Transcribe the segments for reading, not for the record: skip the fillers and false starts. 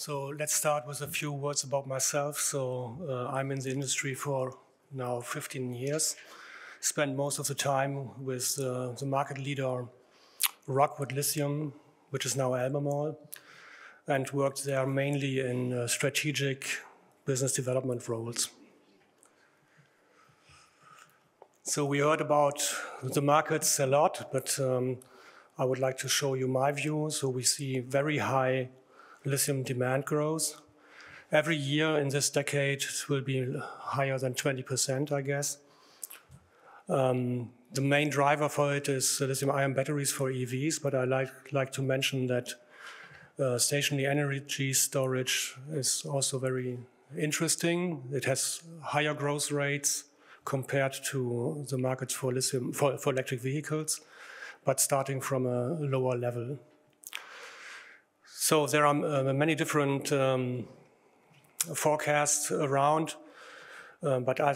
So let's start with a few words about myself. I'm in the industry for now 15 years. Spent most of the time with the market leader Rockwood Lithium, which is now Albemarle, and worked there mainly in strategic business development roles. So we heard about the markets a lot, but I would like to show you my view. So we see very high lithium demand growth. Every year in this decade, it will be higher than 20%, I guess. The main driver for it is lithium-ion batteries for EVs, but I like to mention that stationary energy storage is also very interesting. It has higher growth rates compared to the markets for lithium for electric vehicles, but starting from a lower level. So there are many different forecasts around, but I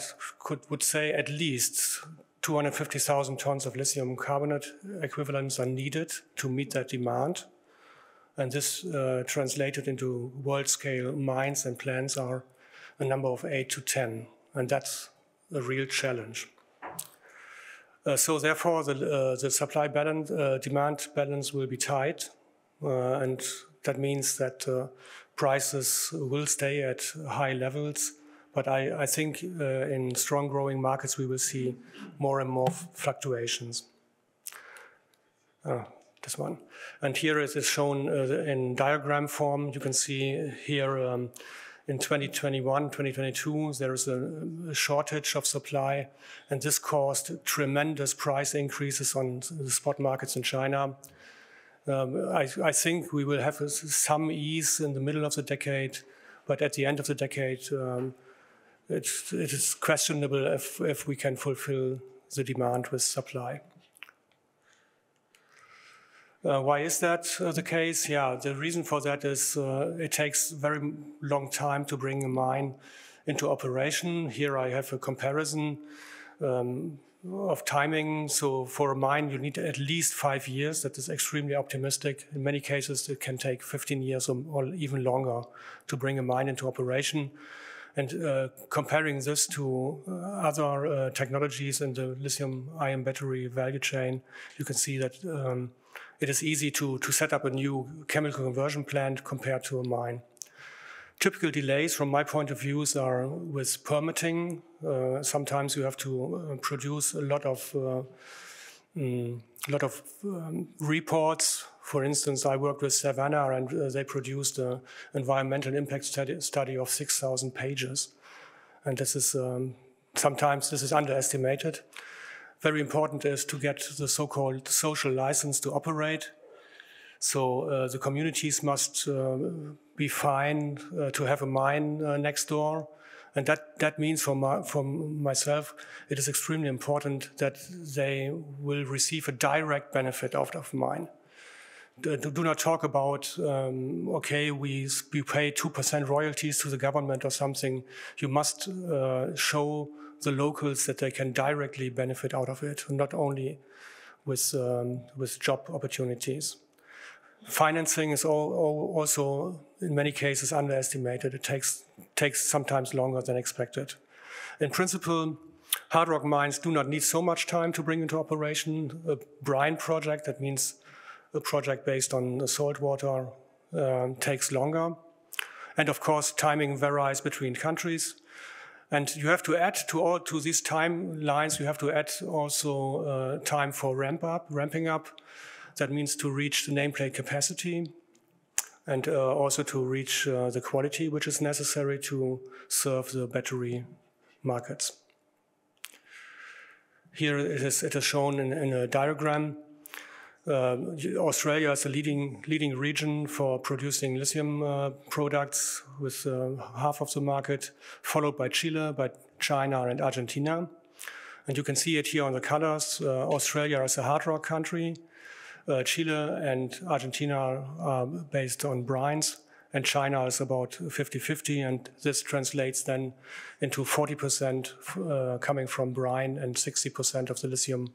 would say at least 250,000 tons of lithium carbonate equivalents are needed to meet that demand. And this translated into world-scale mines and plants are a number of 8 to 10, and that's a real challenge. So therefore, the supply balance, demand balance will be tight, and that means that prices will stay at high levels. But I think in strong growing markets, we will see more and more fluctuations. This one. And here it is shown in diagram form. You can see here in 2021, 2022, there is a shortage of supply, and this caused tremendous price increases on the spot markets in China. I think we will have some ease in the middle of the decade, but at the end of the decade, it is questionable if we can fulfill the demand with supply. Why is that the case? Yeah, the reason for that is it takes very long time to bring a mine into operation. Here I have a comparison of timing. So for a mine, you need at least 5 years. That is extremely optimistic. In many cases, it can take 15 years or even longer to bring a mine into operation. And comparing this to other technologies in the lithium-ion battery value chain, you can see that it is easy to set up a new chemical conversion plant compared to a mine. Typical delays, from my point of view, are with permitting. Sometimes you have to produce a lot of reports. For instance, I worked with Savannah, and they produced an environmental impact study of 6,000 pages. And this is sometimes this is underestimated. Very important is to get the so-called social license to operate. So the communities must be fine to have a mine next door. And that means for myself, it is extremely important that they will receive a direct benefit out of mine. Do not talk about, okay, we pay 2% royalties to the government or something. You must show the locals that they can directly benefit out of it, not only with job opportunities. Financing is also, in many cases, underestimated. It takes sometimes longer than expected. In principle, hard rock mines do not need so much time to bring into operation. A brine project, that means a project based on salt water, takes longer. And of course, timing varies between countries. And you have to add to these timelines, you have to add also time for ramping up. That means to reach the nameplate capacity and also to reach the quality which is necessary to serve the battery markets. Here it is shown in a diagram. Australia is a leading region for producing lithium products with half of the market, followed by Chile, by China and Argentina. And you can see it here on the colors. Australia is a hard rock country. Chile and Argentina are based on brines, and China is about 50-50, and this translates then into 40% coming from brine, and 60% of the lithium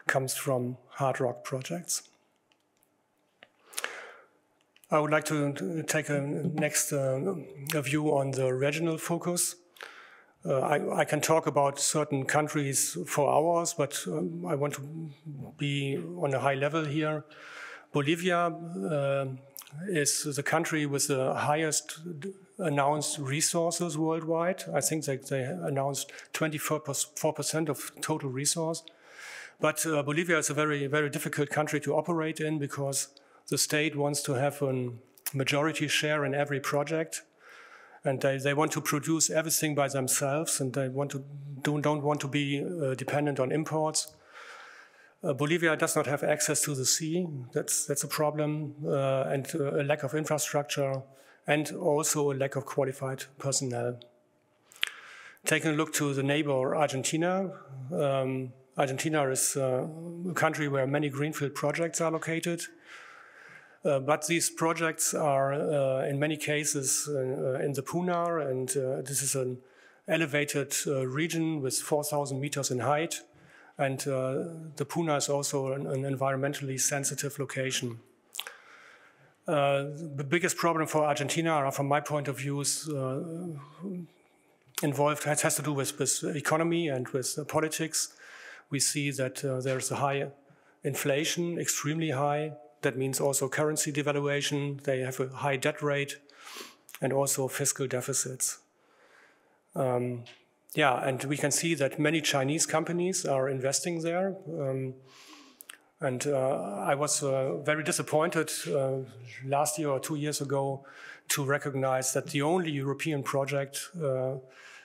comes from hard rock projects. I would like to take a next view on the regional focus. I can talk about certain countries for hours, but I want to be on a high level here. Bolivia is the country with the highest announced resources worldwide. I think they announced 24% of total resource. But Bolivia is a very, very difficult country to operate in because the state wants to have a majority share in every project. And they want to produce everything by themselves, and they don't want to be dependent on imports. Bolivia does not have access to the sea. That's a problem, and a lack of infrastructure, and also a lack of qualified personnel. Taking a look to the neighbor Argentina. Argentina is a country where many greenfield projects are located. But these projects are, in many cases, in the Punar, and this is an elevated region with 4,000 meters in height. And the Punar is also an environmentally sensitive location. The biggest problem for Argentina, from my point of view, is has to do with economy and with politics. We see that there's a high inflation, extremely high. That means also currency devaluation. They have a high debt rate and also fiscal deficits. And we can see that many Chinese companies are investing there. I was very disappointed last year or 2 years ago to recognize that the only European project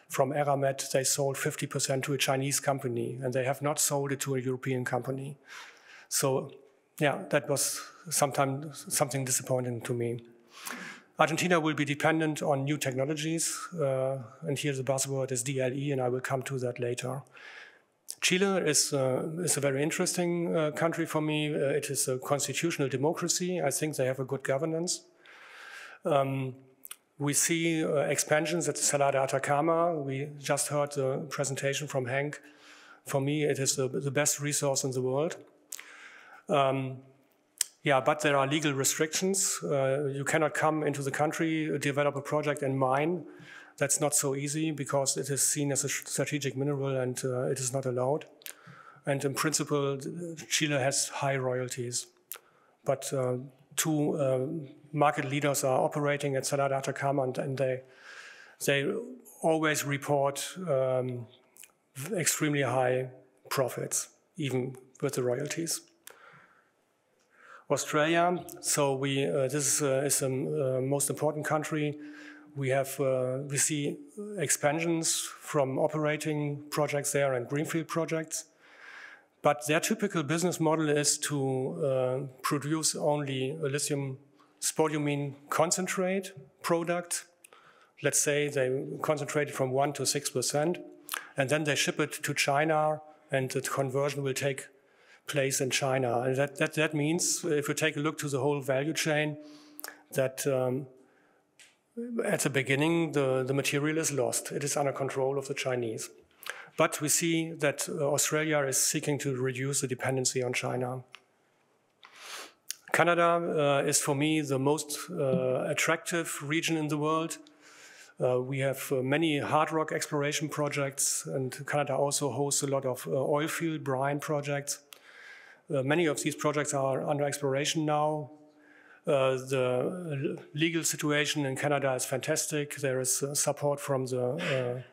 from Eramet, they sold 50% to a Chinese company, and they have not sold it to a European company. So, yeah, that was something disappointing to me. Argentina will be dependent on new technologies, and here the buzzword is DLE, and I will come to that later. Chile is a very interesting country for me. It is a constitutional democracy. I think they have a good governance. We see expansions at Salar de Atacama. We just heard the presentation from Hank. For me, it is the best resource in the world. But there are legal restrictions. You cannot come into the country, develop a project and mine. That's not so easy because it is seen as a strategic mineral and it is not allowed. And in principle, Chile has high royalties. But two market leaders are operating at Salar de Atacama, and they always report extremely high profits, even with the royalties. Australia, so this is the most important country. We see expansions from operating projects there and greenfield projects. But their typical business model is to produce only a lithium spodumene concentrate product. Let's say they concentrate it from 1 to 6%, and then they ship it to China, and the conversion will take place in China. And that means, if you take a look to the whole value chain, that at the beginning, the material is lost. It is under control of the Chinese. But we see that Australia is seeking to reduce the dependency on China. Canada is, for me, the most attractive region in the world. We have many hard rock exploration projects, and Canada also hosts a lot of oil field brine projects. Many of these projects are under exploration now. The legal situation in Canada is fantastic. There is support from the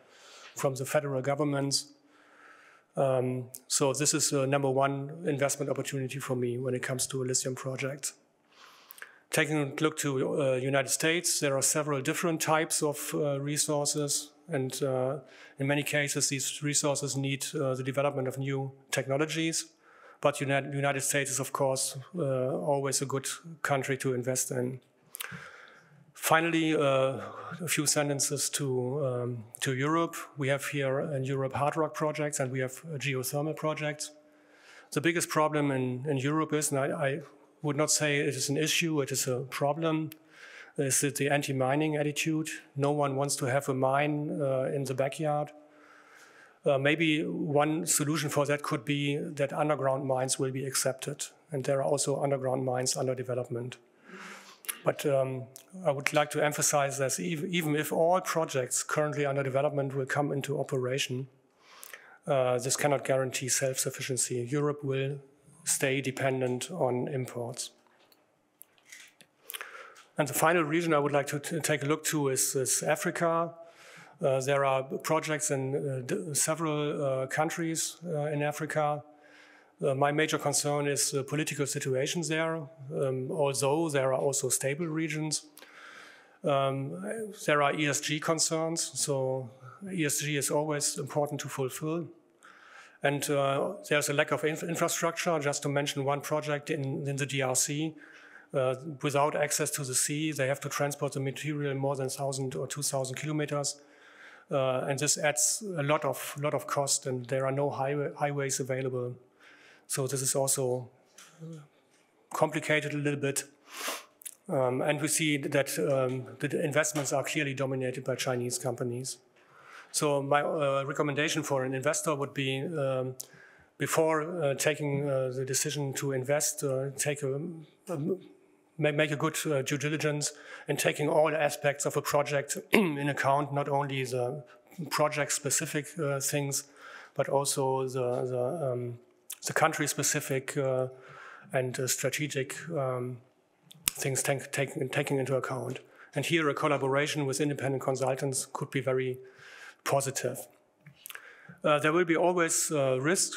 federal governments. So this is the #1 investment opportunity for me when it comes to a lithium project. Taking a look to United States, there are several different types of resources, and in many cases these resources need the development of new technologies. But United States is, of course, always a good country to invest in. Finally, a few sentences to Europe. We have here in Europe hard rock projects, and we have geothermal projects. The biggest problem in Europe is, and I would not say it is an issue, it is a problem, is the anti-mining attitude. No one wants to have a mine in the backyard. Maybe one solution for that could be that underground mines will be accepted, and there are also underground mines under development. But I would like to emphasize that even if all projects currently under development will come into operation, this cannot guarantee self-sufficiency. Europe will stay dependent on imports. And the final region I would like to take a look to is Africa. There are projects in several countries in Africa. My major concern is the political situations there, although there are also stable regions. There are ESG concerns, so ESG is always important to fulfill. And there's a lack of infrastructure. Just to mention one project in the DRC, without access to the sea, they have to transport the material more than 1,000 or 2,000 kilometers. And this adds a lot of cost, and there are no highways available. So this is also complicated a little bit. And we see that the investments are clearly dominated by Chinese companies. So my recommendation for an investor would be, before taking the decision to invest, make a good due diligence and taking all aspects of a project in account, not only the project-specific things, but also the country-specific and strategic things taken into account. And here a collaboration with independent consultants could be very positive. There will be always risk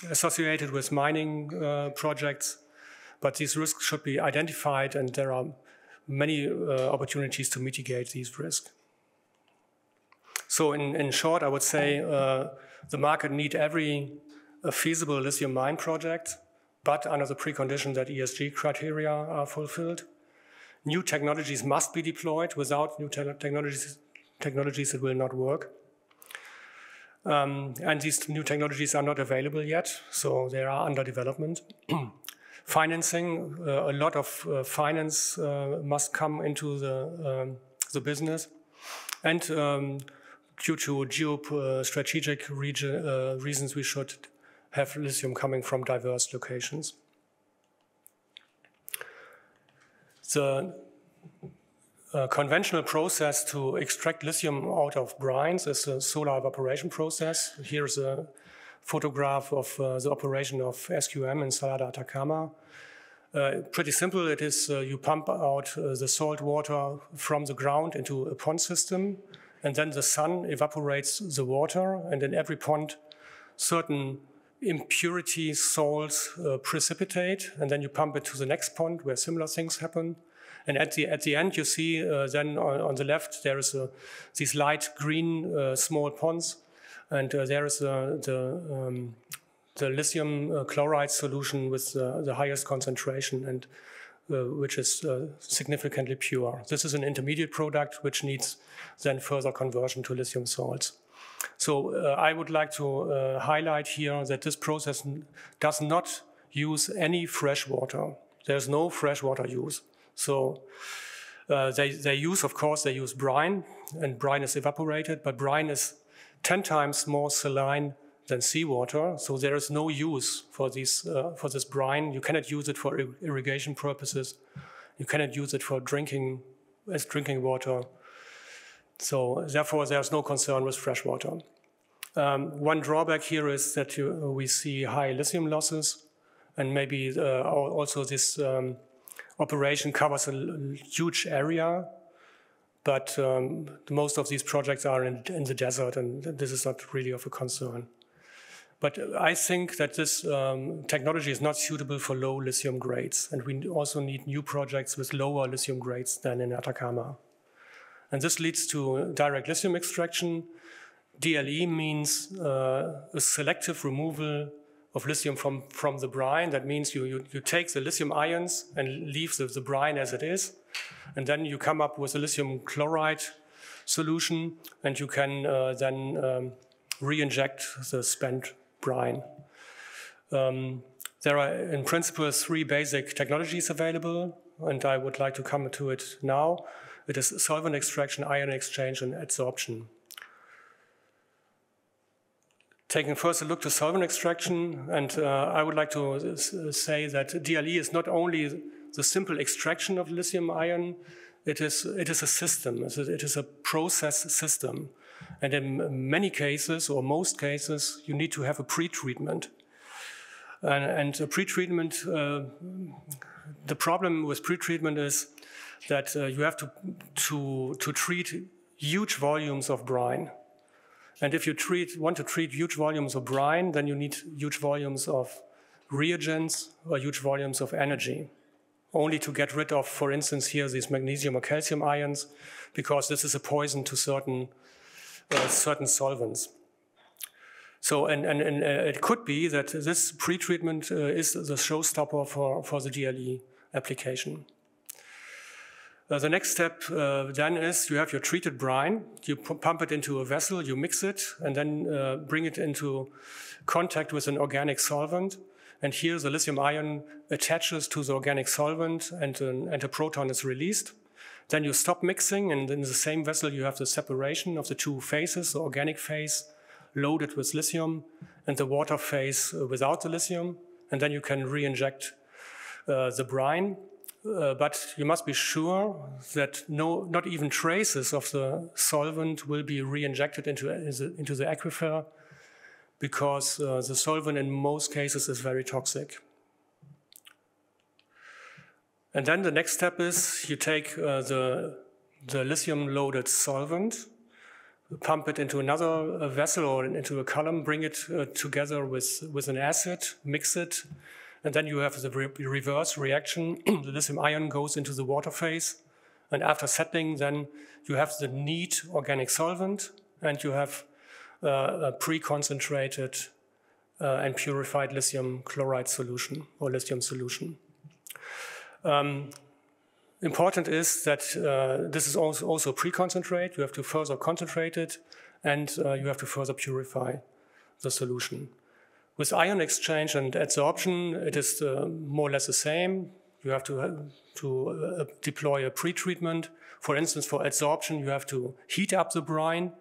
associated with mining projects, but these risks should be identified, and there are many opportunities to mitigate these risks. So in short, I would say the market needs every feasible lithium mine project, but under the precondition that ESG criteria are fulfilled. New technologies must be deployed. Without new technologies, it will not work. And these new technologies are not available yet, so they are under development. Financing, a lot of finance must come into the business. And due to geostrategic reasons, we should have lithium coming from diverse locations. The conventional process to extract lithium out of brines is the solar evaporation process. Here's a photograph of the operation of SQM in Salar de Atacama. Pretty simple. It is you pump out the salt water from the ground into a pond system, and then the sun evaporates the water, and in every pond certain impurities, salts precipitate, and then you pump it to the next pond where similar things happen. And at the end, you see then on the left there is these light green small ponds, and there is the lithium chloride solution with the highest concentration, and which is significantly pure. This is an intermediate product which needs then further conversion to lithium salts. So I would like to highlight here that this process does not use any fresh water. There's no fresh water use. So they use brine, and brine is evaporated, but brine is 10 times more saline than seawater. So there is no use for this brine. You cannot use it for irrigation purposes. You cannot use it for drinking water. So therefore, there's no concern with fresh water. One drawback here is that we see high lithium losses, and maybe also this operation covers a huge area, but most of these projects are in the desert, and this is not really of a concern. But I think that this technology is not suitable for low lithium grades, and we also need new projects with lower lithium grades than in Atacama. And this leads to direct lithium extraction. DLE means a selective removal of lithium from the brine. That means you take the lithium ions and leave the brine as it is, and then you come up with a lithium chloride solution, and you can then re-inject the spent brine. There are in principle 3 basic technologies available, and I would like to come to it now. It is solvent extraction, ion exchange, and adsorption. Taking first a look to solvent extraction, and I would like to say that DLE is not only the simple extraction of lithium ion. It is a system. It is a process system. And in many cases, or most cases, you need to have a pre-treatment. And a pre-treatment, the problem with pre-treatment is that you have to treat huge volumes of brine. And if you want to treat huge volumes of brine, then you need huge volumes of reagents or huge volumes of energy, only to get rid of, for instance, here these magnesium or calcium ions, because this is a poison to certain solvents. So, and it could be that this pre-treatment is the showstopper for the DLE application. The next step then is you have your treated brine, you pump it into a vessel, you mix it, and then bring it into contact with an organic solvent. And here the lithium ion attaches to the organic solvent and a proton is released. Then you stop mixing, and in the same vessel you have the separation of the two phases, the organic phase loaded with lithium and the water phase without the lithium. And then you can re-inject the brine. But you must be sure that not even traces of the solvent will be re-injected into the aquifer, because the solvent in most cases is very toxic. And then the next step is you take the lithium-loaded solvent, pump it into another vessel or into a column, bring it together with an acid, mix it, and then you have the reverse reaction. The lithium ion goes into the water phase, and after settling, then you have the neat organic solvent, and you have a pre-concentrated and purified lithium chloride solution or lithium solution. Important is that this is also pre-concentrate. You have to further concentrate it, and you have to further purify the solution. With ion exchange and adsorption, it is more or less the same. You have to deploy a pre-treatment. For instance, for adsorption, you have to heat up the brine.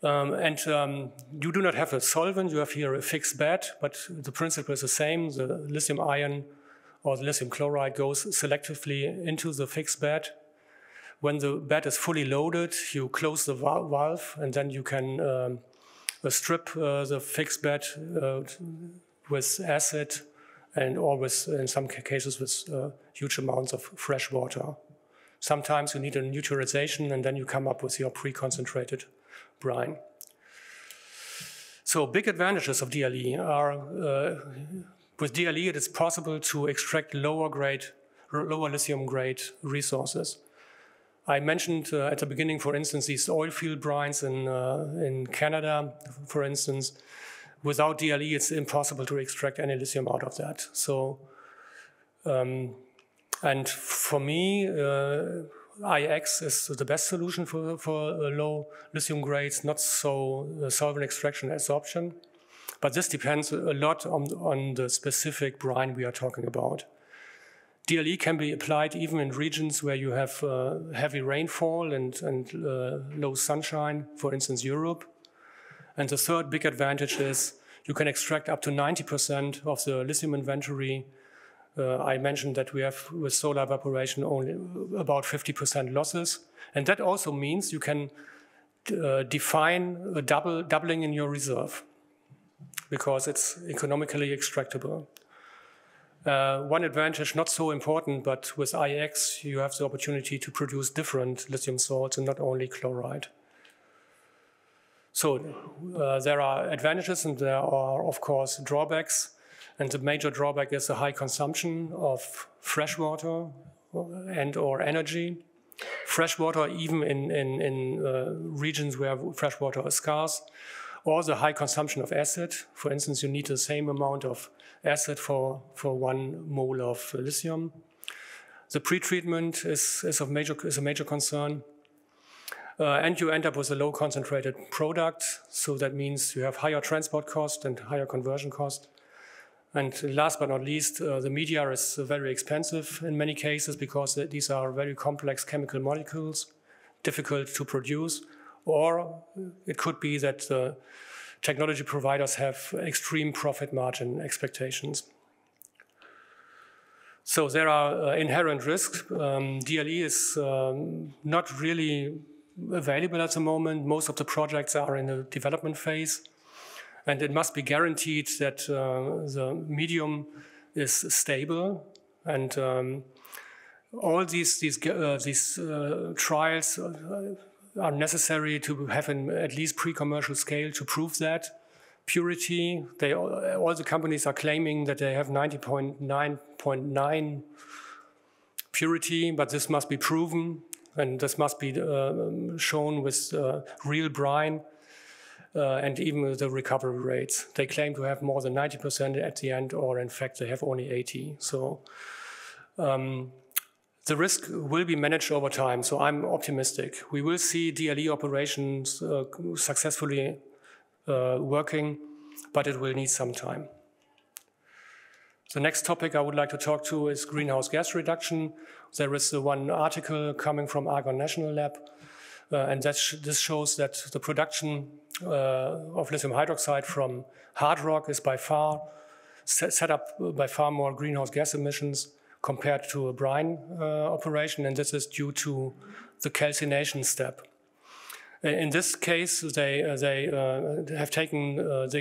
You do not have a solvent, you have here a fixed bed, but the principle is the same. The lithium ion or the lithium chloride goes selectively into the fixed bed. When the bed is fully loaded, you close the valve, and then you can strip the fixed bed with acid or with, in some cases, with huge amounts of fresh water. Sometimes you need a neutralization, and then you come up with your pre-concentrated brine. So big advantages of DLE are, with DLE it is possible to extract lower lithium grade resources. I mentioned at the beginning, for instance, these oil field brines in Canada, for instance. Without DLE, it's impossible to extract any lithium out of that. So, and for me, IX is the best solution for low lithium grades, not so solvent extraction and adsorption. But this depends a lot on the specific brine we are talking about. DLE can be applied even in regions where you have heavy rainfall and low sunshine, for instance, Europe. And the third big advantage is you can extract up to 90% of the lithium inventory. I mentioned that we have, with solar evaporation, only about 50% losses. And that also means you can define a doubling in your reserve, because it's economically extractable. One advantage, not so important, but with IX, you have the opportunity to produce different lithium salts and not only chloride. So there are advantages and there are, of course, drawbacks. And the major drawback is the high consumption of fresh water and or energy. Fresh water, even in regions where fresh water is scarce, or the high consumption of acid. For instance, you need the same amount of acid for 1 mole of lithium. The pretreatment is a major concern. And you end up with a low concentrated product. So that means you have higher transport cost and higher conversion cost. And last but not least, the media is very expensive in many cases, because these are very complex chemical molecules, difficult to produce. Or it could be that the technology providers have extreme profit margin expectations. So there are inherent risks. DLE is not really available at the moment. Most of the projects are in the development phase. And it must be guaranteed that the medium is stable. And all these trials are necessary to have an at least pre-commercial scale to prove that. Purity, all the companies are claiming that they have 90.9 purity, but this must be proven, and this must be shown with real brine and even with the recovery rates. They claim to have more than 90% at the end, or in fact they have only 80. So the risk will be managed over time, so I'm optimistic. We will see DLE operations successfully working, but it will need some time. The next topic I would like to talk to is greenhouse gas reduction. There is one article coming from Argonne National Lab, and this shows that the production of lithium hydroxide from hard rock is by far set up by far more greenhouse gas emissions compared to a brine operation, and this is due to the calcination step. In this case, they have taken the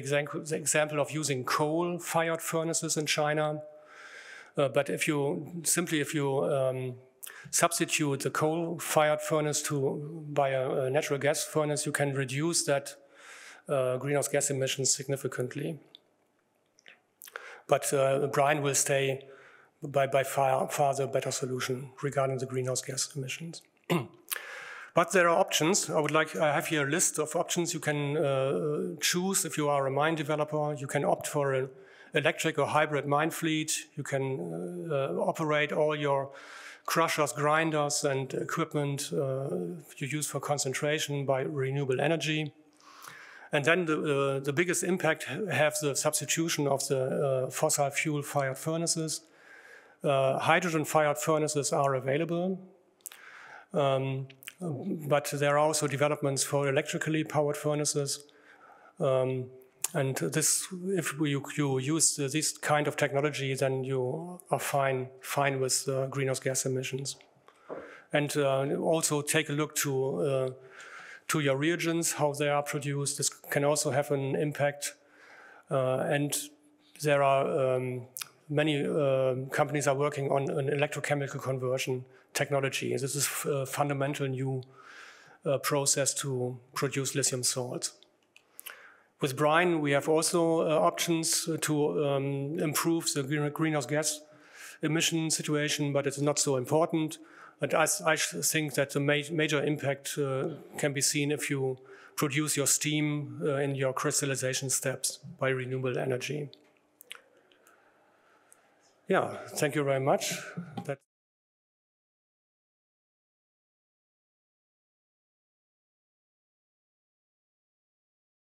example of using coal-fired furnaces in China. But if you substitute the coal-fired furnace by a natural gas furnace, you can reduce that greenhouse gas emissions significantly. But brine will stay by far the better solution regarding the greenhouse gas emissions. But there are options. I have here a list of options you can choose if you are a mine developer. You can opt for an electric or hybrid mine fleet. You can operate all your crushers, grinders, and equipment you use for concentration by renewable energy. And then the biggest impact has the substitution of the fossil fuel-fired furnaces. Hydrogen-fired furnaces are available. But there are also developments for electrically powered furnaces. And this, if you use this kind of technology, then you are fine with greenhouse gas emissions. And also take a look to your reagents, how they are produced. This can also have an impact. And there are many companies are working on an electrochemical conversion technology. This is a fundamental new process to produce lithium salts. With brine, we have also options to improve the greenhouse gas emission situation, but it's not so important. But I think that the major impact can be seen if you produce your steam in your crystallization steps by renewable energy. Yeah, thank you very much.